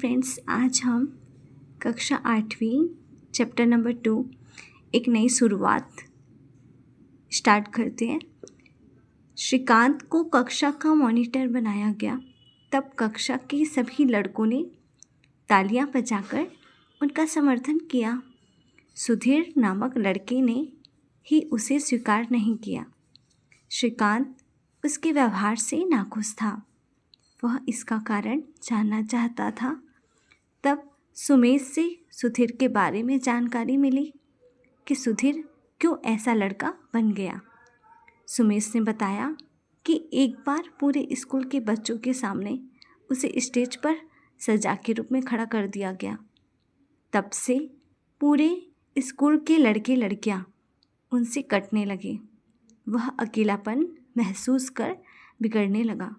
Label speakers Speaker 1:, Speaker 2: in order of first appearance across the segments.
Speaker 1: Friends, आज हम कक्षा 8वीं चैप्टर नंबर 2 एक नई शुरुआत स्टार्ट करते हैं। श्रीकांत को कक्षा का मॉनिटर बनाया गया। तब कक्षा के सभी लड़कों ने तालियां बजाकर उनका समर्थन किया। सुधीर नामक लड़के ने ही उसे स्वीकार नहीं किया। श्रीकांत उसके व्यवहार से नाखुश था। वह इसका कारण जानना चाहता था। तब सुमेश से सुधीर के बारे में जानकारी मिली कि सुधीर क्यों ऐसा लड़का बन गया। सुमेश ने बताया कि एक बार पूरे स्कूल के बच्चों के सामने उसे स्टेज पर सजा के रूप में खड़ा कर दिया गया। तब से पूरे स्कूल के लड़के लड़कियां उनसे कटने लगे। वह अकेलापन महसूस कर बिगड़ने लगा।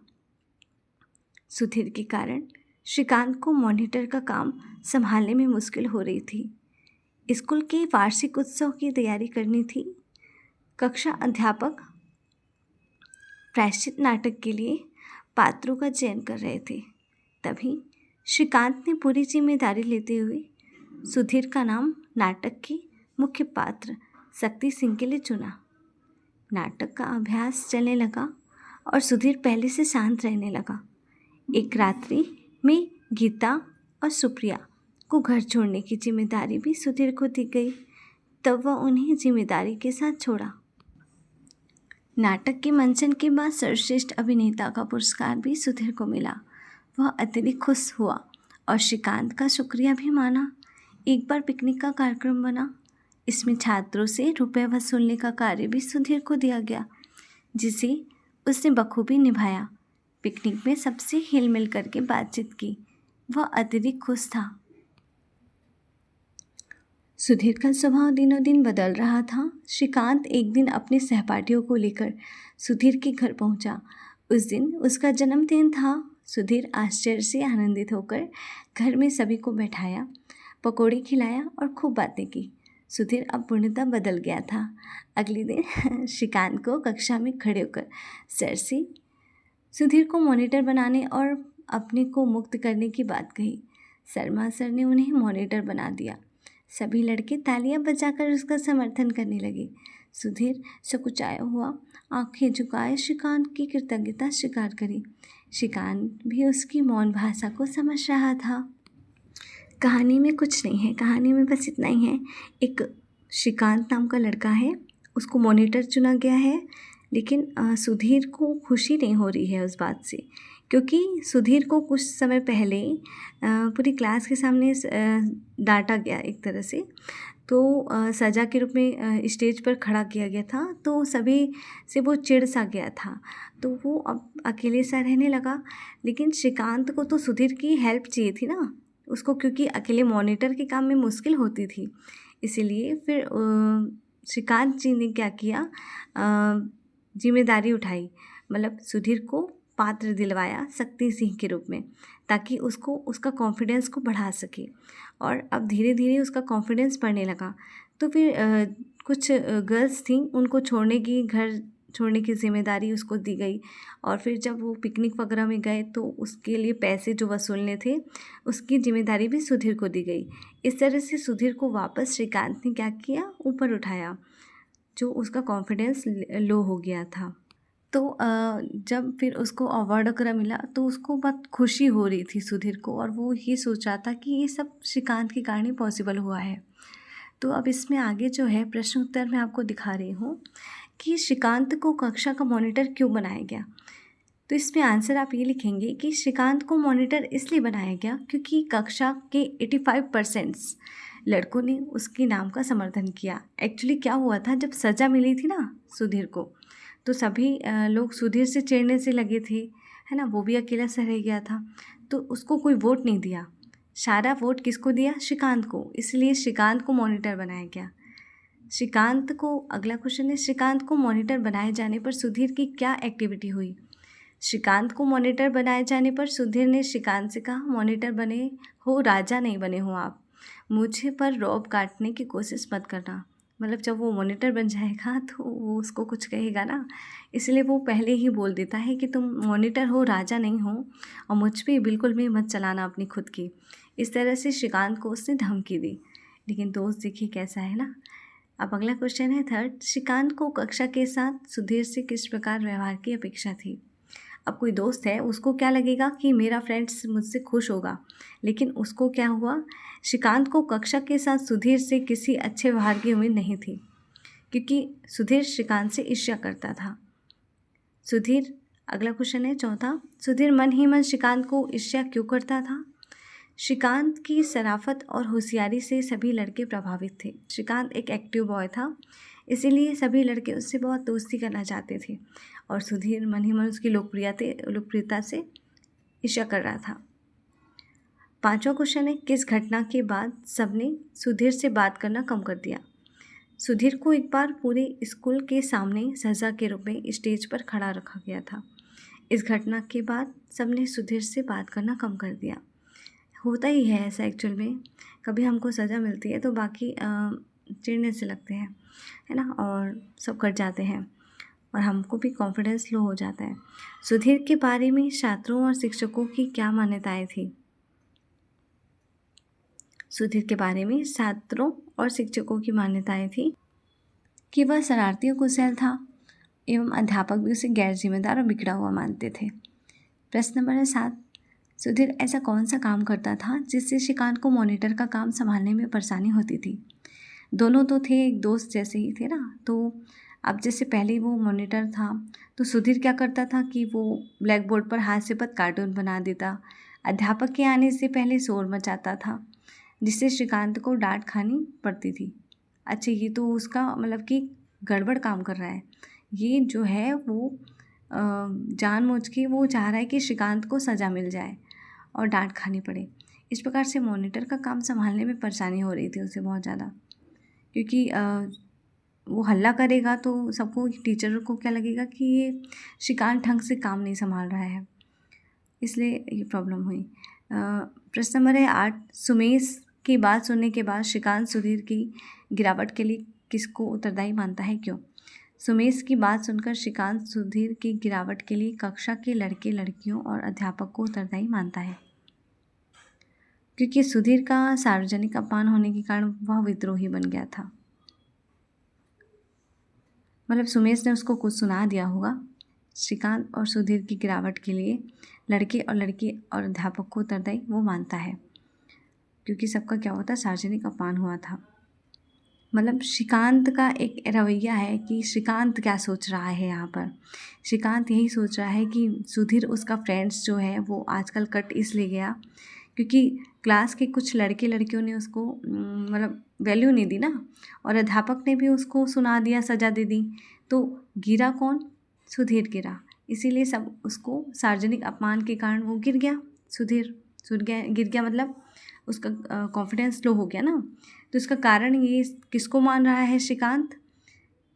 Speaker 1: सुधीर के कारण श्रीकांत को मॉनिटर का काम संभालने में मुश्किल हो रही थी। स्कूल के वार्षिक उत्सव की तैयारी करनी थी। कक्षा अध्यापक प्रायश्चित नाटक के लिए पात्रों का चयन कर रहे थे। तभी श्रीकांत ने पूरी जिम्मेदारी लेते हुए सुधीर का नाम नाटक के मुख्य पात्र शक्ति सिंह के लिए चुना। नाटक का अभ्यास चलने लगा और सुधीर पहले से शांत रहने लगा। एक रात्रि में गीता और सुप्रिया को घर छोड़ने की जिम्मेदारी भी सुधीर को दी गई। तब वह उन्हें जिम्मेदारी के साथ छोड़ा। नाटक के मंचन के बाद सर्वश्रेष्ठ अभिनेता का पुरस्कार भी सुधीर को मिला। वह अत्यधिक खुश हुआ और श्रीकांत का शुक्रिया भी माना। एक बार पिकनिक का कार्यक्रम बना। इसमें छात्रों से रुपये वसूलने का कार्य भी सुधीर को दिया गया, जिसे उसने बखूबी निभाया। पिकनिक में सबसे हिल मिल करके बातचीत की। वह अत्यधिक खुश था। सुधीर का स्वभाव दिनों दिन बदल रहा था। श्रीकांत एक दिन अपने सहपाठियों को लेकर सुधीर के घर पहुंचा। उस दिन उसका जन्मदिन था। सुधीर आश्चर्य से आनंदित होकर घर में सभी को बैठाया, पकौड़े खिलाया और खूब बातें की। सुधीर अब पूर्णतः बदल गया था। अगले दिन श्रीकांत को कक्षा में खड़े होकर सर से सुधीर को मॉनिटर बनाने और अपने को मुक्त करने की बात कही। शर्मा सर ने उन्हें मॉनिटर बना दिया। सभी लड़के तालियां बजाकर उसका समर्थन करने लगे। सुधीर सकुचाया हुआ आंखें झुकाए श्रीकांत की कृतज्ञता स्वीकार करी। श्रीकांत भी उसकी मौन भाषा को समझ रहा था। कहानी में कुछ नहीं है, कहानी में बस इतना ही है। एक श्रीकांत नाम का लड़का है, उसको मॉनिटर चुना गया है, लेकिन सुधीर को खुशी नहीं हो रही है उस बात से, क्योंकि सुधीर को कुछ समय पहले पूरी क्लास के सामने डांटा गया एक तरह से। तो सज़ा के रूप में स्टेज पर खड़ा किया गया था। तो सभी से वो चिढ़ सा गया था। तो वो अब अकेले सा रहने लगा। लेकिन श्रीकांत को तो सुधीर की हेल्प चाहिए थी ना उसको, क्योंकि अकेले मॉनिटर के काम में मुश्किल होती थी। इसीलिए फिर श्रीकांत जी ने क्या किया, जिम्मेदारी उठाई, मतलब सुधीर को पात्र दिलवाया शक्ति सिंह के रूप में, ताकि उसको उसका कॉन्फिडेंस को बढ़ा सके। और अब धीरे धीरे उसका कॉन्फिडेंस बढ़ने लगा। तो फिर कुछ गर्ल्स थीं, उनको घर छोड़ने की जिम्मेदारी उसको दी गई। और फिर जब वो पिकनिक वगैरह में गए तो उसके लिए पैसे जो वसूलने थे उसकी जिम्मेदारी भी सुधीर को दी गई। इस तरह से सुधीर को वापस श्रीकांत ने क्या किया, ऊपर उठाया, जो उसका कॉन्फिडेंस लो हो गया था। तो जब फिर उसको अवार्ड वगैरह मिला तो उसको बहुत खुशी हो रही थी सुधीर को, और वो ये सोच रहा था कि ये सब श्रीकांत के कारण ही पॉसिबल हुआ है। तो अब इसमें आगे जो है प्रश्न उत्तर मैं आपको दिखा रही हूँ कि श्रीकांत को कक्षा का मॉनिटर क्यों बनाया गया। तो इसमें आंसर आप ये लिखेंगे कि श्रीकांत को मॉनिटर इसलिए बनाया गया क्योंकि कक्षा के 85% लड़कों ने उसके नाम का समर्थन किया। एक्चुअली क्या हुआ था, जब सज़ा मिली थी ना सुधीर को, तो सभी लोग सुधीर से चिढ़ने से लगे थे, है ना। वो भी अकेला सा रह गया था, तो उसको कोई वोट नहीं दिया। सारा वोट किसको दिया, श्रीकांत को। इसलिए श्रीकांत को मॉनिटर बनाया गया। श्रीकांत को, अगला क्वेश्चन है, श्रीकांत को मॉनिटर बनाए जाने पर सुधीर की क्या एक्टिविटी हुई। श्रीकांत को मॉनिटर बनाए जाने पर सुधीर ने श्रीकांत से कहा, मॉनिटर बने हो, राजा नहीं बने हो आप। मुझे पर रौब काटने की कोशिश मत करना। मतलब जब वो मॉनिटर बन जाएगा तो वो उसको कुछ कहेगा ना, इसलिए वो पहले ही बोल देता है कि तुम मॉनिटर हो, राजा नहीं हो, और मुझ पे बिल्कुल भी मत चलाना अपनी खुद की। इस तरह से श्रीकांत को उसने धमकी दी। लेकिन दोस्त देखिए कैसा है ना। अब अगला क्वेश्चन है थर्ड, श्रीकांत को कक्षा के साथ सुधीर से किस प्रकार व्यवहार की अपेक्षा थी। अब कोई दोस्त है, उसको क्या लगेगा कि मेरा फ्रेंड्स मुझसे खुश होगा, लेकिन उसको क्या हुआ, श्रीकांत को कक्षा के साथ सुधीर से किसी अच्छे व्यवहार की उम्मीद नहीं थी, क्योंकि सुधीर श्रीकांत से ईर्ष्या करता था। सुधीर, अगला क्वेश्चन है चौथा, सुधीर मन ही मन श्रीकांत को ईर्ष्या क्यों करता था। श्रीकांत की शराफत और होशियारी से सभी लड़के प्रभावित थे। श्रीकांत एक एक्टिव बॉय था, इसीलिए सभी लड़के उससे बहुत दोस्ती करना चाहते थे, और सुधीर मन ही मन उसकी लोकप्रियता से ईर्ष्या कर रहा था। पांचवा क्वेश्चन है, किस घटना के बाद सबने सुधीर से बात करना कम कर दिया। सुधीर को एक बार पूरे स्कूल के सामने सजा के रूप में स्टेज पर खड़ा रखा गया था। इस घटना के बाद सबने सुधीर से बात करना कम कर दिया। होता ही है ऐसा एक्चुअल में, कभी हमको सज़ा मिलती है तो बाकी चिढ़ने से लगते हैं, है ना, और सब कर जाते हैं, और हमको भी कॉन्फिडेंस लो हो जाता है। सुधीर के बारे में छात्रों और शिक्षकों की क्या मान्यताएं थी। सुधीर के बारे में छात्रों और शिक्षकों की मान्यताएं थी कि वह शरारती और कुशल था, एवं अध्यापक भी उसे गैर जिम्मेदार और बिगड़ा हुआ मानते थे। प्रश्न नंबर है 7, सुधीर ऐसा कौन सा काम करता था जिससे श्रीकांत को मॉनिटर का काम संभालने में परेशानी होती थी। दोनों तो थे एक दोस्त जैसे ही थे ना, तो अब जैसे पहले वो मॉनिटर था तो सुधीर क्या करता था कि वो ब्लैक बोर्ड पर हाथ से पद कार्टून बना देता, अध्यापक के आने से पहले शोर मचाता था, जिससे श्रीकांत को डांट खानी पड़ती थी। अच्छा, ये तो उसका मतलब कि गड़बड़ काम कर रहा है, ये जो है वो जानबूझ के वो चाह रहा है कि श्रीकांत को सज़ा मिल जाए और डांट खानी पड़े। इस प्रकार से मॉनिटर का काम संभालने में परेशानी हो रही थी उसे बहुत ज़्यादा, क्योंकि वो हल्ला करेगा तो सबको, टीचर को क्या लगेगा कि ये श्रीकांत ढंग से काम नहीं संभाल रहा है, इसलिए ये प्रॉब्लम हुई। प्रश्न नंबर है 8, सुमेश की बात सुनने के बाद श्रीकांत सुधीर की गिरावट के लिए किसको उत्तरदायी मानता है, क्यों। सुमेश की बात सुनकर श्रीकांत सुधीर की गिरावट के लिए कक्षा के लड़के लड़कियों और अध्यापक को उत्तरदायी मानता है, क्योंकि सुधीर का सार्वजनिक अपमान होने के कारण वह विद्रोही बन गया था। मतलब सुमेश ने उसको कुछ सुना दिया होगा। श्रीकांत और सुधीर की गिरावट के लिए लड़के और लड़की और अध्यापक को उत्तरदायी वो मानता है, क्योंकि सबका क्या होता, सार्वजनिक अपमान हुआ था। मतलब श्रीकांत का एक रवैया है कि श्रीकांत क्या सोच रहा है यहाँ पर। श्रीकांत यही सोच रहा है कि सुधीर उसका फ्रेंड्स जो है वो आजकल कट इसलिए गया क्योंकि क्लास के कुछ लड़के लड़कियों ने उसको मतलब वैल्यू नहीं दी ना, और अध्यापक ने भी उसको सुना दिया, सज़ा दे दी, तो गिरा कौन, सुधीर गिरा। इसीलिए सब उसको सार्वजनिक अपमान के कारण वो गिर गया, सुधीर गिर गया, मतलब उसका कॉन्फिडेंस लो हो गया ना। तो इसका कारण ये किसको मान रहा है श्रीकांत,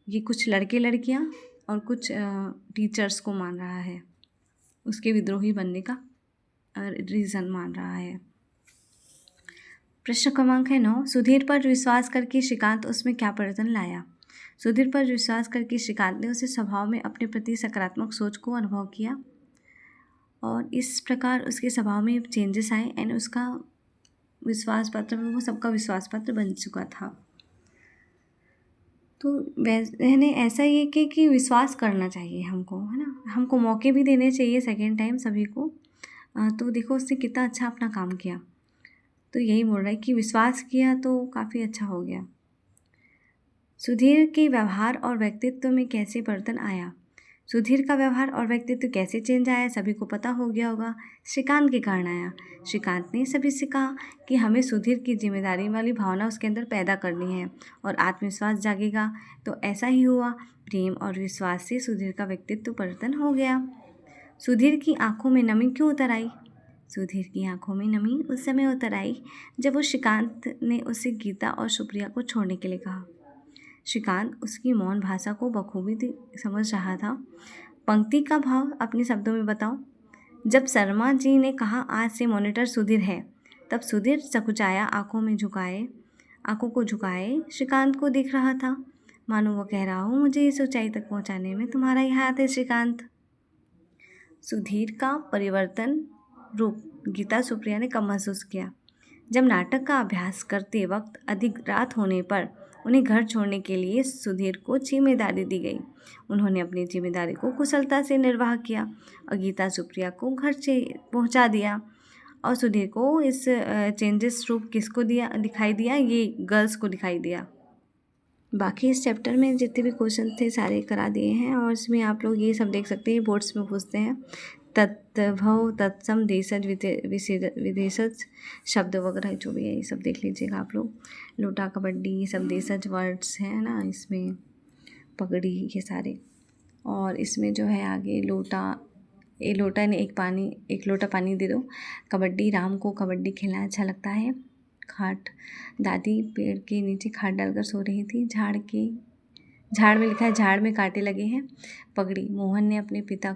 Speaker 1: ये कुछ लड़के लड़कियां और कुछ टीचर्स को मान रहा है, उसके विद्रोही बनने का रीज़न मान रहा है। प्रश्न क्रमांक है 9, सुधीर पर विश्वास करके श्रीकांत उसमें क्या परिवर्तन लाया। सुधीर पर विश्वास करके श्रीकांत ने उसे स्वभाव में अपने प्रति सकारात्मक सोच को अनुभव किया, और इस प्रकार उसके स्वभाव में चेंजेस आए एंड उसका विश्वास पात्र में वो सबका विश्वास पात्र बन चुका था। तो मैंने ऐसा ये कि विश्वास करना चाहिए हमको, है ना, हमको मौके भी देने चाहिए सेकेंड टाइम सभी को। तो देखो उसने कितना अच्छा अपना काम किया, तो यही बोल रहा है कि विश्वास किया तो काफ़ी अच्छा हो गया। सुधीर के व्यवहार और व्यक्तित्व में कैसे परिवर्तन आया। सुधीर का व्यवहार और व्यक्तित्व कैसे चेंज आया सभी को पता हो गया होगा, श्रीकांत के कारण आया। श्रीकांत ने सभी से कहा कि हमें सुधीर की जिम्मेदारी वाली भावना उसके अंदर पैदा करनी है और आत्मविश्वास जागेगा, तो ऐसा ही हुआ। प्रेम और विश्वास से सुधीर का व्यक्तित्व परिवर्तन हो गया। सुधीर की आंखों में नमी क्यों उतर आई। सुधीर की आंखों में नमी उस समय उतर आई जब वो श्रीकांत ने उसे गीता और सुप्रिया को छोड़ने के लिए कहा। श्रीकांत उसकी मौन भाषा को बखूबी समझ रहा था। पंक्ति का भाव अपने शब्दों में बताओ। जब शर्मा जी ने कहा आज से मॉनिटर सुधीर है, तब सुधीर सकुचाया आंखों में झुकाए आंखों को झुकाए श्रीकांत को देख रहा था, मानो वो कह रहा हो, मुझे इस ऊंचाई तक पहुंचाने में तुम्हारा ही हाथ है श्रीकांत। सुधीर का परिवर्तन रूप गीता सुप्रिया ने कब महसूस किया? जब नाटक का अभ्यास करते वक्त अधिक रात होने पर उन्हें घर छोड़ने के लिए सुधीर को जिम्मेदारी दी गई। उन्होंने अपनी जिम्मेदारी को कुशलता से निर्वाह किया और गीता सुप्रिया को घर से पहुंचा दिया। और सुधीर को इस चेंजेस रूप किसको दिखाई दिया? ये गर्ल्स को दिखाई दिया। बाकी इस चैप्टर में जितने भी क्वेश्चन थे सारे करा दिए हैं और इसमें आप लोग ये सब देख सकते हैं, बोर्ड्स में पूछते हैं तत्भव तत्सम देशज विदेशज शब्द वगैरह जो भी है ये सब देख लीजिएगा आप लोग। लोटा कबड्डी ये सब देशज वर्ड्स हैं ना, इसमें पगड़ी ये सारे। और इसमें जो है आगे लोटा, एक लोटा ने एक लोटा पानी दे दो। कबड्डी, राम को कबड्डी खेलना अच्छा लगता है। खाट, दादी पेड़ के नीचे खाट डालकर सो रही थी। झाड़ में लिखा है झाड़ में कांटे लगे हैं। पगड़ी, मोहन ने अपने पिता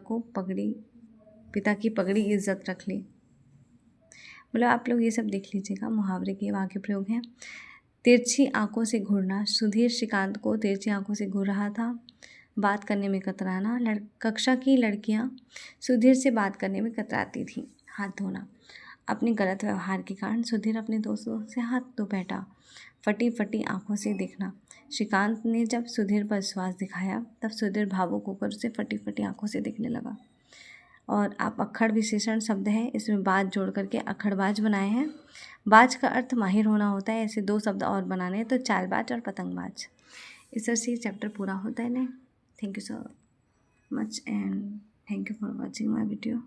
Speaker 1: की पगड़ी इज्जत रख ली। मतलब आप लोग ये सब देख लीजिएगा। मुहावरे के वाक्य प्रयोग हैं। तिरछी आंखों से घूरना, सुधीर श्रीकांत को तिरछी आंखों से घूर रहा था। बात करने में कतराना, कक्षा की लड़कियां सुधीर से बात करने में कतराती थीं। हाथ धोना, अपने गलत व्यवहार के कारण सुधीर अपने दोस्तों से हाथ धो बैठा। फटी फटी आंखों से देखना, श्रीकांत ने जब सुधीर पर विश्वास दिखाया तब सुधीर भावुक होकर उसे फटी फटी आंखों से देखने लगा। और आप अक्खड़ विशेषण शब्द है, इसमें बाज जोड़ करके अक्खड़बाज बनाए हैं। बाज का अर्थ माहिर होना होता है। ऐसे 2 शब्द और बनाने हैं तो चालबाज और पतंगबाज। इस तरह से चैप्टर पूरा होता है ना। Thank you so much and thank you for watching my video.